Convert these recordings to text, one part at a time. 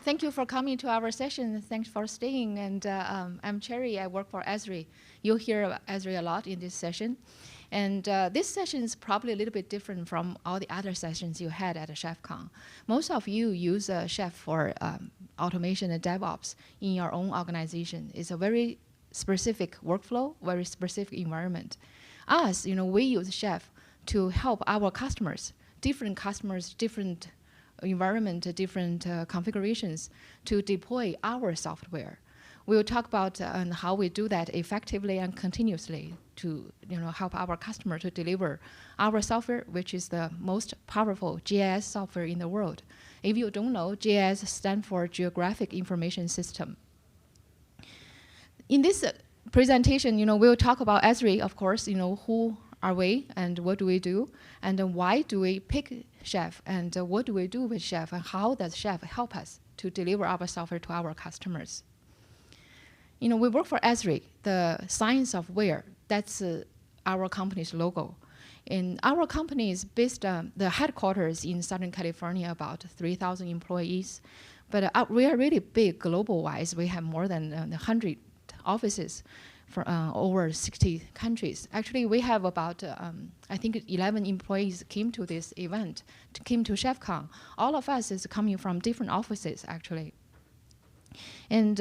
Thank you for coming to our session. Thanks for staying. And I'm Cherry. I work for Esri. You'll hear about Esri a lot in this session. And this session is probably a little bit different from all the other sessions you had at ChefConf. Most of you use Chef for automation and DevOps in your own organization. It's a very specific workflow, very specific environment. Us, we use Chef to help our customers, different environment, different configurations to deploy our software. We'll talk about how we do that effectively and continuously to help our customer to deliver our software, which is the most powerful GIS software in the world. If you don't know, GIS stands for Geographic Information System. In this presentation, we'll talk about Esri, of course, who are we and what do we do, and why do we pick Chef, and what do we do with Chef, and how does Chef help us to deliver our software to our customers. We work for Esri, the science of where. That's our company's logo. And our company is based, the headquarters in Southern California, about 3,000 employees. But we are really big global-wise. We have more than 100 offices for over 60 countries. Actually, we have about, I think 11 employees came to this event, came to ChefConf. All of us is coming from different offices, actually. And,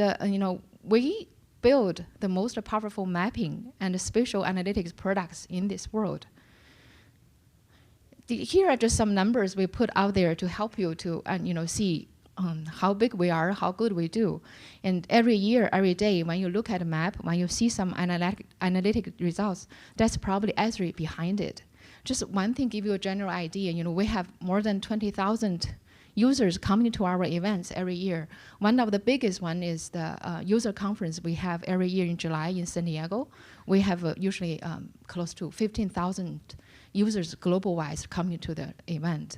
we build the most powerful mapping and spatial analytics products in this world. Here are just some numbers we put out there to help you to see how big we are, how good we do. And every year, every day, when you look at a map, when you see some analytic results, that's probably Esri behind it. Just one thing, give you a general idea. We have more than 20,000 users coming to our events every year. One of the biggest one is the user conference we have every year in July in San Diego. We have usually close to 15,000 users global-wise coming to the event.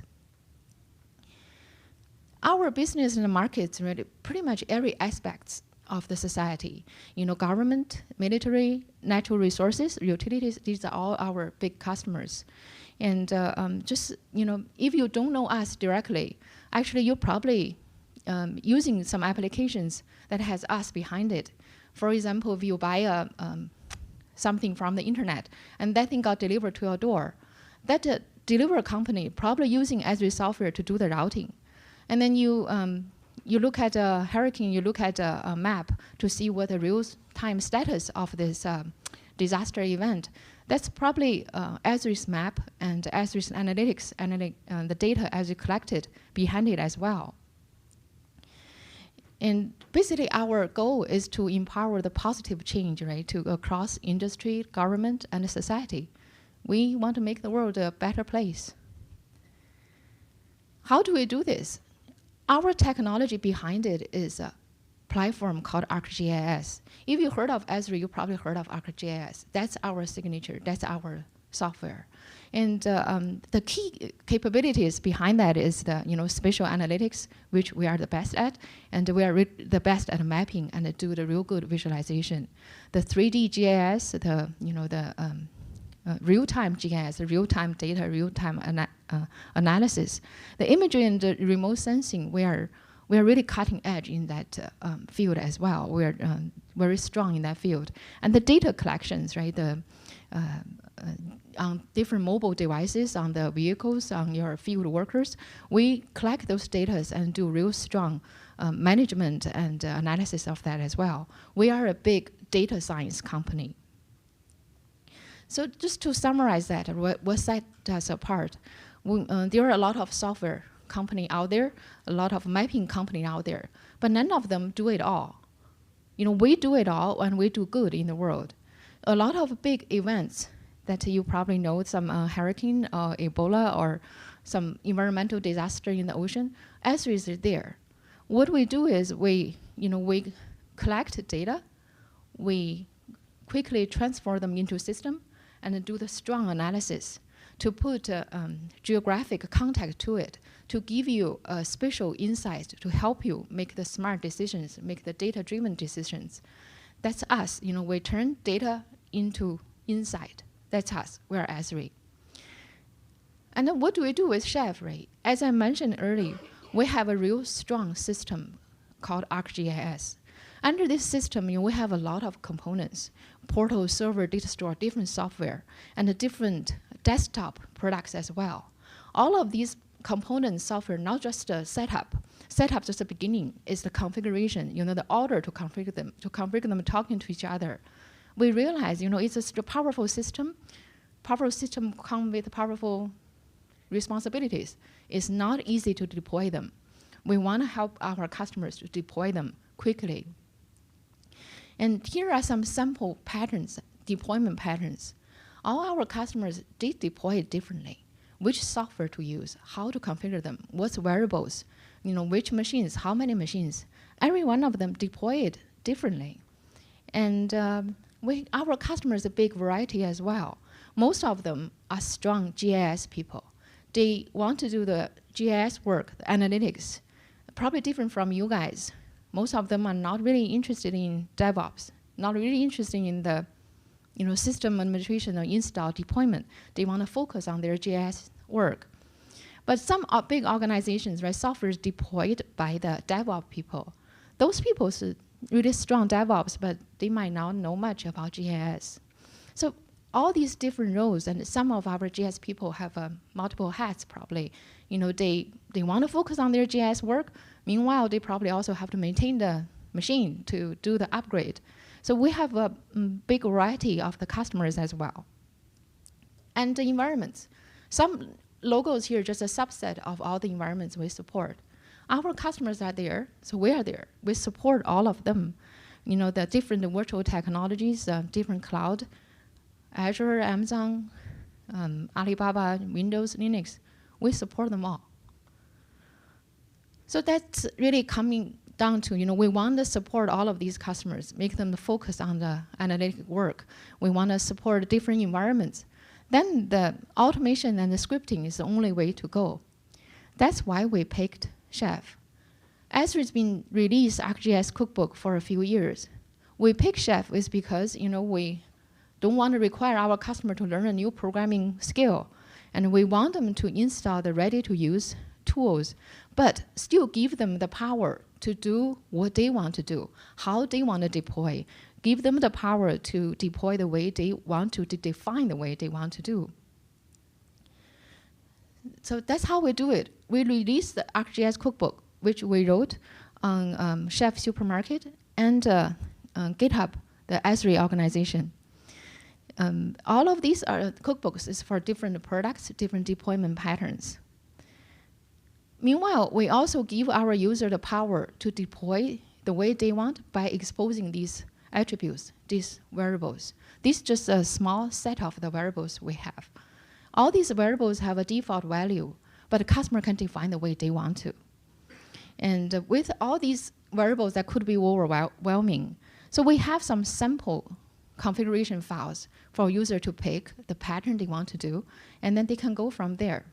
Our business in the markets really pretty much every aspect of the society. Government, military, natural resources, utilities, these are all our big customers. And if you don't know us directly, actually you're probably using some applications that has us behind it. For example, if you buy something from the internet and that thing got delivered to your door, that delivery company probably using Esri software to do the routing. And then you look at a hurricane, you look at a map to see what the real-time status of this disaster event. That's probably Esri's map and Esri's analytics, the data as you collected behind it as well. And basically our goal is to empower the positive change, right, to across industry, government, and society. We want to make the world a better place. How do we do this? Our technology behind it is a platform called ArcGIS. If you heard of Esri, you probably heard of ArcGIS. That's our signature. That's our software. And the key capabilities behind that is the spatial analytics, which we are the best at, and we are the best at mapping and do the real good visualization. The 3D GIS, the real-time GIS, real-time data, real-time analysis. The imagery and the remote sensing, we are really cutting edge in that field as well. We are very strong in that field. And the data collections, right? On different mobile devices, on the vehicles, on your field workers, we collect those data and do real strong management and analysis of that as well. We are a big data science company. So just to summarize that, what sets us apart? There are a lot of software company out there, a lot of mapping company out there, but none of them do it all. We do it all and we do good in the world. A lot of big events that you probably know, some hurricane or Ebola or some environmental disaster in the ocean, Esri is there. What we do is we collect data, we quickly transfer them into system, and do the strong analysis to put geographic context to it, to give you a spatial insight to help you make the smart decisions, make the data-driven decisions. That's us. We turn data into insight. That's us. We're Esri. And then what do we do with Chef, right? As I mentioned earlier, we have a real strong system called ArcGIS. Under this system, we have a lot of components: portal, server, data store, different software, and the different desktop products as well. All of these components software, not just the setup. Setup just the beginning is the configuration, the order to configure them talking to each other. We realize, it's a powerful system. Powerful system come with powerful responsibilities. It's not easy to deploy them. We want to help our customers to deploy them quickly. And here are some sample patterns, deployment patterns. All our customers did deploy it differently. Which software to use, how to configure them, what's variables, which machines, how many machines. Every one of them deployed differently. And our customers a big variety as well. Most of them are strong GIS people. They want to do the GIS work, the analytics, probably different from you guys. Most of them are not really interested in DevOps, not really interested in the system administration or install deployment. They want to focus on their GIS work. But some big organizations, right, software is deployed by the DevOps people. Those people are really strong DevOps, but they might not know much about GIS. So all these different roles, and some of our GIS people have multiple hats probably. They want to focus on their GIS work. Meanwhile, they probably also have to maintain the machine to do the upgrade. So we have a big variety of the customers as well. And the environments. Some logos here, just a subset of all the environments we support. Our customers are there, so we are there. We support all of them. The different virtual technologies, different cloud, Azure, Amazon, Alibaba, Windows, Linux. We support them all. So that's really coming down to, we want to support all of these customers, make them focus on the analytic work. We want to support different environments. Then the automation and the scripting is the only way to go. That's why we picked Chef. Esri's been released ArcGIS cookbook for a few years. We picked Chef is because, we don't want to require our customer to learn a new programming skill. And we want them to install the ready-to-use tools, but still give them the power to do what they want to do, how they want to deploy. Give them the power to deploy the way they want to define the way they want to do. So that's how we do it. We released the ArcGIS cookbook, which we wrote on Chef Supermarket and GitHub, the Esri organization. All of these are cookbooks is for different products, different deployment patterns. Meanwhile, we also give our user the power to deploy the way they want by exposing these attributes, these variables. This is just a small set of the variables we have. All these variables have a default value, but the customer can define the way they want to. And with all these variables, that could be overwhelming. So we have some sample configuration files for user to pick the pattern they want to do, and then they can go from there.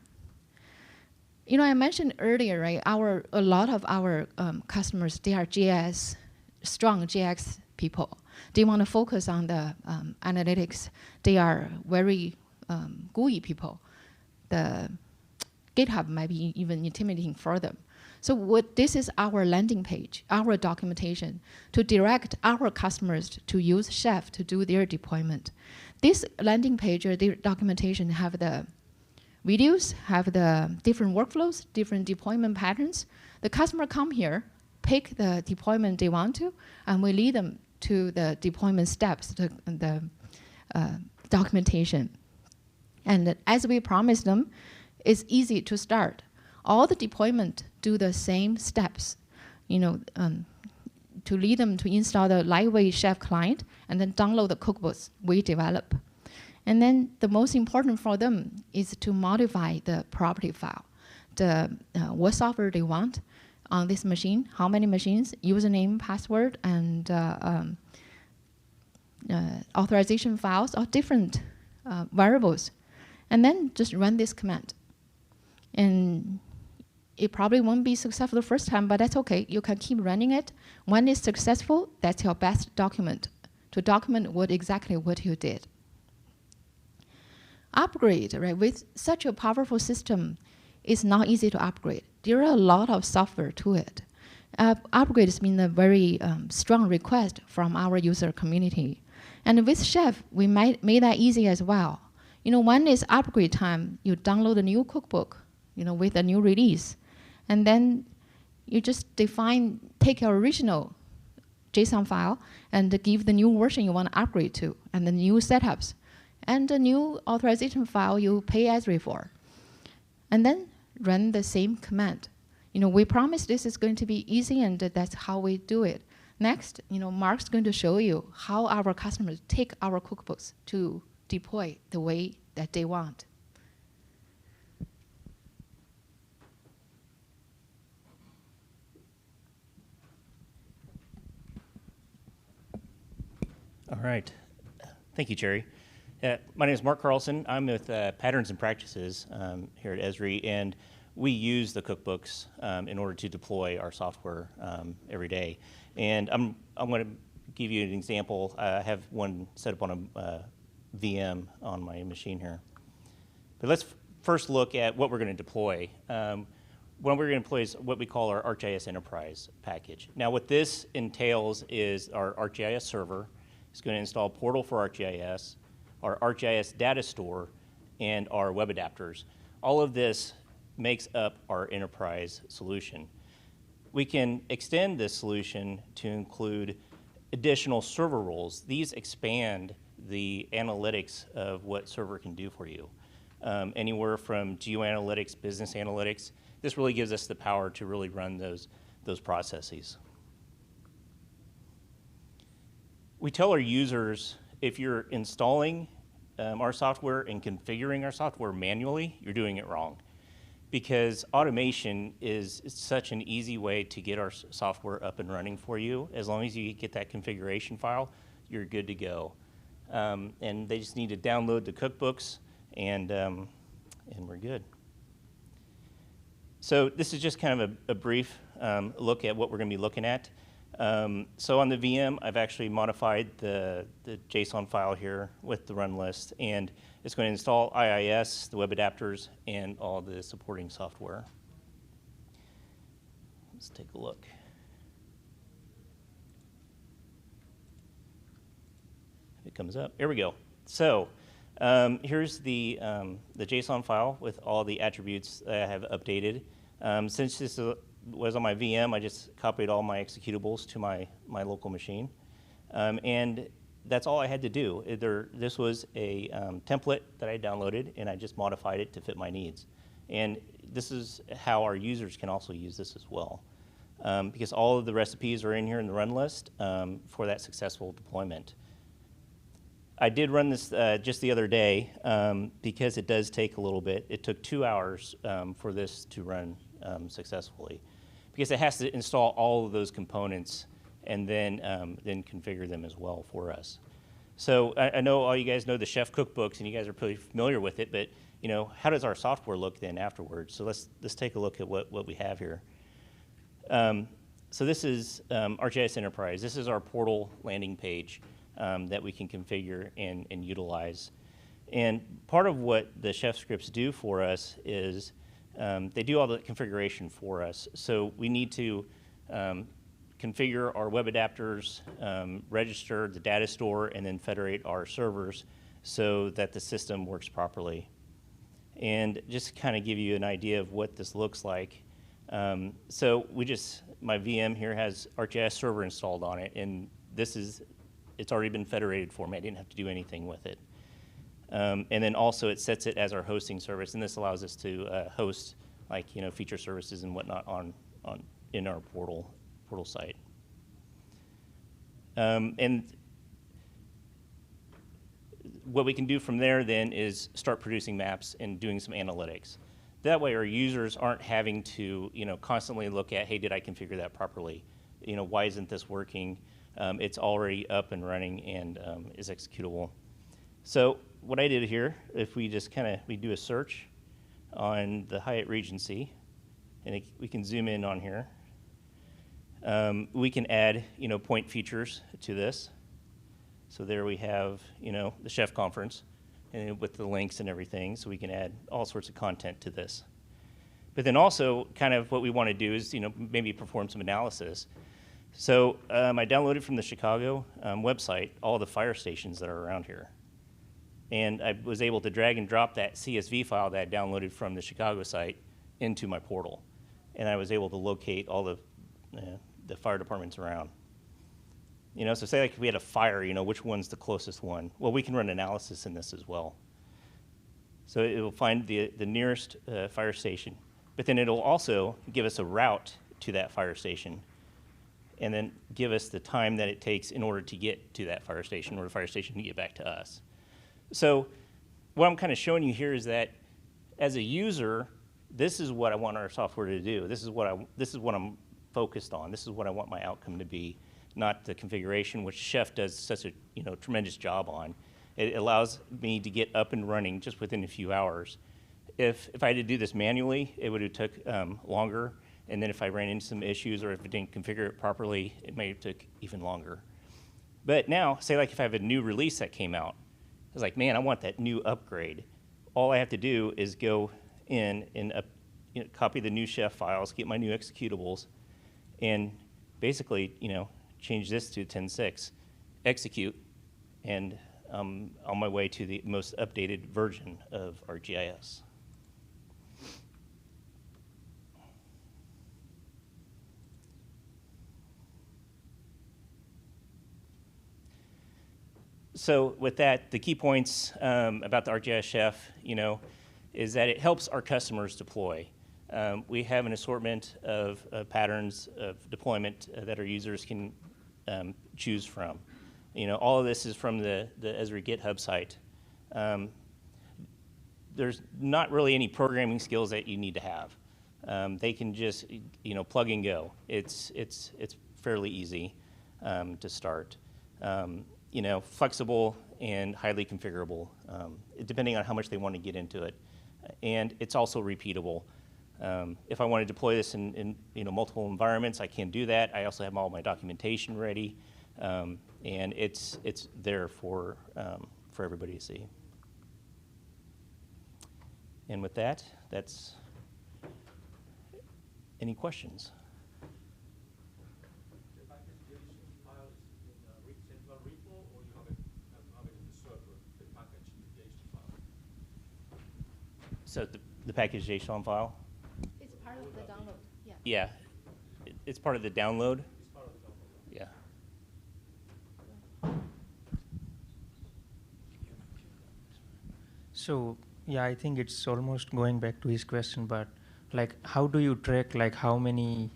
I mentioned earlier, right? A lot of our customers, they are GIS, strong GIS people. They want to focus on the analytics. They are very GUI people. The GitHub might be even intimidating for them. So this is our landing page, our documentation, to direct our customers to use Chef to do their deployment. This landing page or the documentation have the videos, have the different workflows, different deployment patterns. The customer come here, pick the deployment they want to, and we lead them to the deployment steps, the documentation. And as we promised them, it's easy to start. All the deployment do the same steps, to lead them to install the lightweight Chef client and then download the cookbooks we develop. And then the most important for them is to modify the property file, what software they want on this machine, how many machines, username, password, and authorization files or different variables. And then just run this command. And it probably won't be successful the first time, but that's okay. You can keep running it. When it's successful, that's your best document to document exactly what you did. Upgrade, right? With such a powerful system, it's not easy to upgrade. There are a lot of software to it. Upgrade has been a very strong request from our user community. And with Chef, we made that easy as well. One is upgrade time. You download a new cookbook, with a new release. And then you just take your original JSON file and give the new version you want to upgrade to, and the new setups. And the new authorization file you pay Esri for. And then run the same command. We promise this is going to be easy, and that's how we do it. Next, Mark's going to show you how our customers take our cookbooks to deploy the way that they want. All right. Thank you, Cherry. My name is Mark Carlson. I'm with Patterns and Practices here at Esri, and we use the cookbooks in order to deploy our software every day. And I'm going to give you an example. I have one set up on a VM on my machine here. But let's first look at what we're going to deploy. What we're going to deploy is what we call our ArcGIS Enterprise package. Now, what this entails is our ArcGIS server. It's going to install Portal for ArcGIS, our ArcGIS data store, and our web adapters. All of this makes up our enterprise solution. We can extend this solution to include additional server roles. These expand the analytics of what server can do for you. Anywhere from geoanalytics, business analytics. This really gives us the power to really run those processes. We tell our users, if you're installing our software and configuring our software manually, you're doing it wrong. Because automation is such an easy way to get our software up and running for you. As long as you get that configuration file, you're good to go. And they just need to download the cookbooks, and we're good. So this is just kind of a brief look at what we're going to be looking at. So on the VM, I've actually modified the JSON file here with the run list, and it's going to install IIS, the web adapters, and all the supporting software. Let's take a look. If it comes up, here we go. So here's the JSON file with all the attributes that I have updated. Since this was on my VM, I just copied all my executables to my local machine. And that's all I had to do. This was a template that I downloaded, and I just modified it to fit my needs. And this is how our users can also use this as well. Because all of the recipes are in here in the run list for that successful deployment. I did run this just the other day because it does take a little bit. It took 2 hours for this to run successfully, because it has to install all of those components and then configure them as well for us. So I know all you guys know the Chef cookbooks, and you guys are pretty familiar with it, but how does our software look then afterwards? So let's take a look at what we have here. So this is ArcGIS Enterprise. This is our portal landing page that we can configure and utilize. And part of what the Chef scripts do for us is they do all the configuration for us. So we need to configure our web adapters, register the data store, and then federate our servers so that the system works properly. And just kind of give you an idea of what this looks like. So my VM here has ArcGIS server installed on it, and it's already been federated for me. I didn't have to do anything with it. And then also it sets it as our hosting service, and this allows us to host feature services and whatnot in our portal site. And what we can do from there then is start producing maps and doing some analytics. That way our users aren't having to constantly look at, hey, did I configure that properly? Why isn't this working? It's already up and running and is executable. So what I did here, if we just we do a search on the Hyatt Regency, and we can zoom in on here. We can add, point features to this. So there we have, the Chef Conference, and with the links and everything. So we can add all sorts of content to this. But then also, kind of what we want to do is, maybe perform some analysis. So I downloaded from the Chicago website all the fire stations that are around here. And I was able to drag and drop that CSV file that I downloaded from the Chicago site into my portal. And I was able to locate all the fire departments around. So say like if we had a fire, which one's the closest one? Well, we can run analysis in this as well. So it will find the nearest fire station, but then it'll also give us a route to that fire station, and then give us the time that it takes in order to get to that fire station, or the fire station to get back to us. So what I'm kind of showing you here is that as a user, this is what I want our software to do. This is what I'm focused on. This is what I want my outcome to be, not the configuration, which Chef does such a tremendous job on. It allows me to get up and running just within a few hours. If I had to do this manually, it would have took longer. And then if I ran into some issues or if it didn't configure it properly, it may have took even longer. But now, say like if I have a new release that came out, I was like, man, I want that new upgrade. All I have to do is go in and copy the new Chef files, get my new executables, and basically, change this to 10.6, execute, and on my way to the most updated version of our GIS. So with that, the key points about the ArcGIS Chef, is that it helps our customers deploy. We have an assortment of patterns of deployment that our users can choose from. All of this is from the Esri GitHub site. There's not really any programming skills that you need to have. They can just, plug and go. It's fairly easy to start. Flexible and highly configurable, depending on how much they want to get into it. And it's also repeatable. If I want to deploy this in multiple environments, I can do that. I also have all my documentation ready, and it's there for everybody to see. And with that, that's any questions? The package JSON file is in a central repo, or you have it in the server, the package JSON file? So the package JSON file? It's part of the download, yeah. Yeah, it's part of the download. It's part of the download. Yeah. So yeah, I think it's almost going back to his question, but like how do you track like how many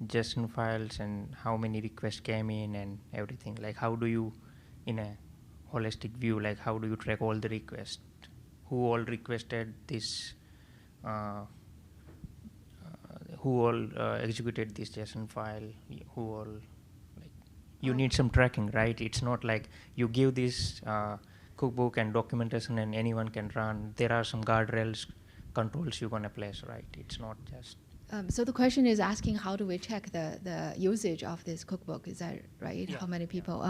JSON files and how many requests came in and everything? Like how do you, in a holistic view, like how do you track all the requests? Who all requested this? Who all executed this JSON file? Who all, like, you need some tracking, right? It's not like you give this cookbook and documentation and anyone can run. There are some guardrails, controls you're gonna place, right? It's not just. So the question is asking how do we check the usage of this cookbook? Is that right? Yeah. How many people?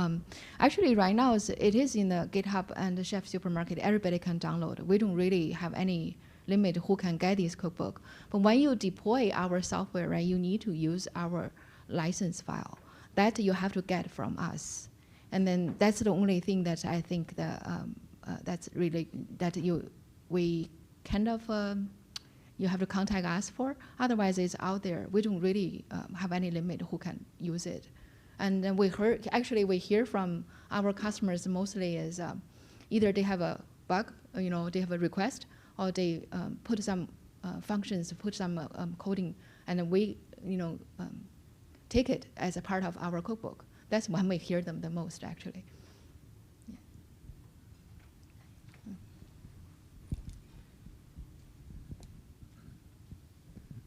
Actually, right now it is in the GitHub and the Chef Supermarket. Everybody can download. We don't really have any limit who can get this cookbook. But when you deploy our software, right, you need to use our license file. That you have to get from us. And then that's the only thing that I think that's really that we kind of you have to contact us for. Otherwise, it's out there. We don't really have any limit who can use it. And then we hear from our customers mostly is either they have a bug, they have a request, or they put some functions, put some coding, and then we take it as a part of our cookbook. That's when we hear them the most, actually. Yeah.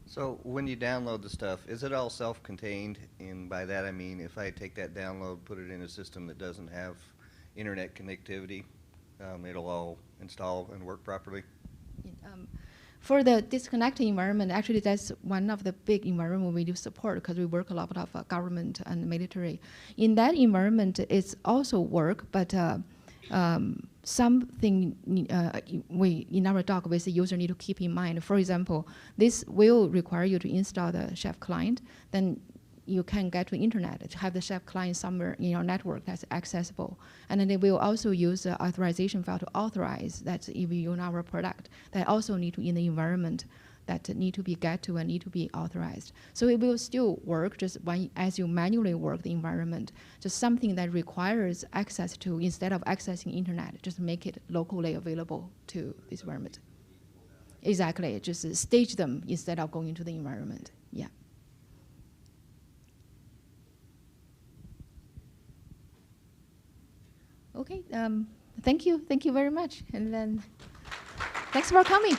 So when you download the stuff, is it all self-contained? And by that I mean, if I take that download, put it in a system that doesn't have internet connectivity, it'll all install and work properly? For the disconnected environment, actually that's one of the big environment we do support because we work a lot of government and military. In that environment, it's also work, but something we in our doc with the user need to keep in mind. For example, this will require you to install the Chef client. Then you can get to internet to have the Chef client somewhere in your network that's accessible. And then they will also use the authorization file to authorize that if you use our product, that also need to in the environment that need to be get to and need to be authorized. So it will still work just as you manually work the environment, just something that requires access to, instead of accessing internet, just make it locally available to this environment. Exactly, just stage them instead of going into the environment, yeah. Okay, thank you very much. And then thanks for coming.